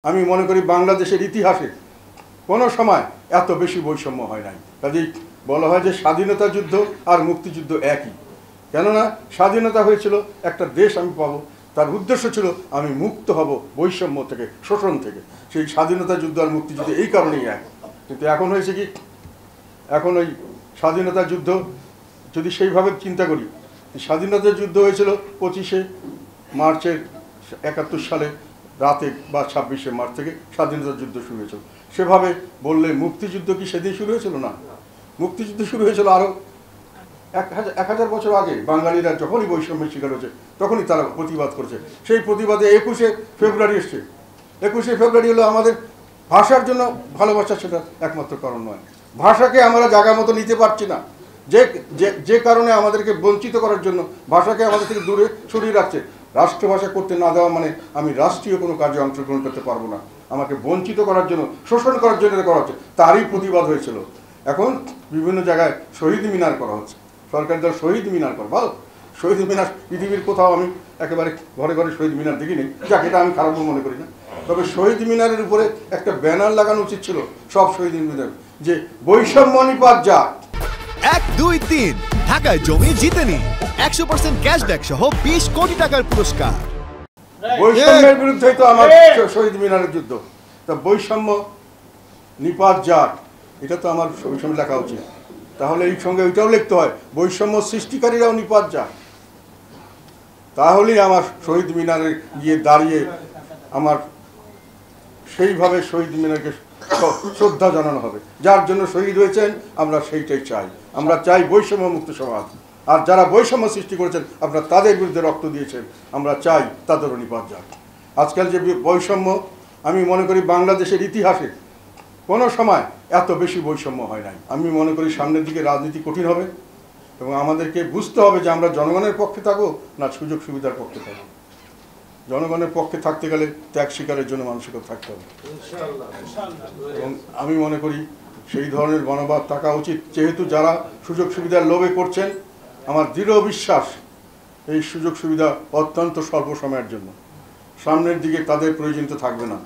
আমি মনে করি বাংলাদেশের ইতিহাসে কোনো সময় এত বেশি বৈষম্য হয় নাই। কাজেই বলা হয় যে স্বাধীনতা যুদ্ধ আর মুক্তিযুদ্ধ একই। কেননা স্বাধীনতা হয়েছিল একটা দেশ আমি পাবো, তার উদ্দেশ্য ছিল আমি মুক্ত হব বৈষম্য থেকে, শোষণ থেকে। সেই স্বাধীনতা যুদ্ধ আর মুক্তিযুদ্ধ এই কারণেই এক। কিন্তু এখন হয়েছে কি, এখন ওই স্বাধীনতা যুদ্ধ যদি সেইভাবে চিন্তা করি, স্বাধীনতা যুদ্ধ হয়েছিল 25শে মার্চের 71 সালে রাতে বা 26শে মার্চ থেকে স্বাধীনতা যুদ্ধ শুরু হয়েছিল। সেভাবে বললে মুক্তিযুদ্ধ কি সেদিন শুরু হয়েছিল? না, মুক্তিযুদ্ধ শুরু হয়েছিল আরও 1000 বছর আগে। বাঙালিরা যখনই বৈষম্যের শিকার হয়েছে তখনই তারা প্রতিবাদ করেছে। সেই প্রতিবাদে 21শে ফেব্রুয়ারি এসছে। 21শে ফেব্রুয়ারি হলো আমাদের ভাষার জন্য ভালোবাসা, সেটা একমাত্র কারণ নয়। ভাষাকে আমরা জায়গা মতো নিতে পারছি না, যে কারণে আমাদেরকে বঞ্চিত করার জন্য ভাষাকে আমাদের থেকে দূরে সরিয়ে রাখছে। রাষ্ট্রভাষা করতে না দেওয়া মানে আমি রাষ্ট্রীয় কোনো কাজে অংশগ্রহণ করতে পারবো না, আমাকে বঞ্চিত করার জন্য, শোষণ করার জন্য করা হচ্ছে। তারই প্রতিবাদ হয়েছিল। এখন বিভিন্ন জায়গায় শহীদ মিনার করা হচ্ছে, সরকারি দল শহীদ মিনার করে। ভালো, শহীদ মিনার পৃথিবীর কোথাও আমি একেবারে ঘরে ঘরে শহীদ মিনার দেখিনি, যাক এটা আমি খারাপ মনে করি না। তবে শহীদ মিনারের উপরে একটা ব্যানার লাগানো উচিত ছিল সব শহীদ মিনার, যে বৈষম্য নিপাত যাক। 1, 2, 3 ঢাকায় জমি জিতে নিন 100% ক্যাশব্যাক সহ 20 কোটি টাকার পুরস্কার। বৈষম্যের বিরুদ্ধেই তো আমার শহীদ মিনারের যুদ্ধ। তা বৈষম্য নিপাত যাক, এটা তো আমার বৈষম্য লেখা উচিত। তাহলে এই সঙ্গে ওইটাও লিখতে হয় বৈষম্য সৃষ্টিকারীরাও নিপাত যাক। তাহলেই আমার শহীদ মিনারে গিয়ে দাঁড়িয়ে আমার সেইভাবে শহীদ মিনারকে শ্রদ্ধা জানানো হবে। যার জন্য শহীদ হয়েছেন আমরা সেইটাই চাই। আমরা চাই বৈষম্য মুক্ত সমাজ। আর যারা বৈষম্য সৃষ্টি করেছেন আপনারা তাদের বিরুদ্ধে রক্ত দিয়েছেন, আমরা চাই তাদেরও নিপাত যাক। আজকাল যে বৈষম্য, আমি মনে করি বাংলাদেশের ইতিহাসে কোনো সময় এত বেশি বৈষম্য হয় নাই। আমি মনে করি সামনের দিকে রাজনীতি কঠিন হবে এবং আমাদেরকে বুঝতে হবে যে আমরা জনগণের পক্ষে থাকবো না সুযোগ সুবিধার পক্ষে থাকবো। জনগণের পক্ষে থাকতে গেলে ত্যাগ স্বীকারের জন্য মানুষকে থাকতে হবে। এবং আমি মনে করি সেই ধরনের মনোভাব থাকা উচিত। যেহেতু যারা সুযোগ সুবিধার লোভে করছেন, আমার দৃঢ় বিশ্বাস এই সুযোগ সুবিধা অত্যন্ত স্বল্প সময়ের জন্য, সামনের দিকে তাদের প্রয়োজনীয়তা থাকবে না।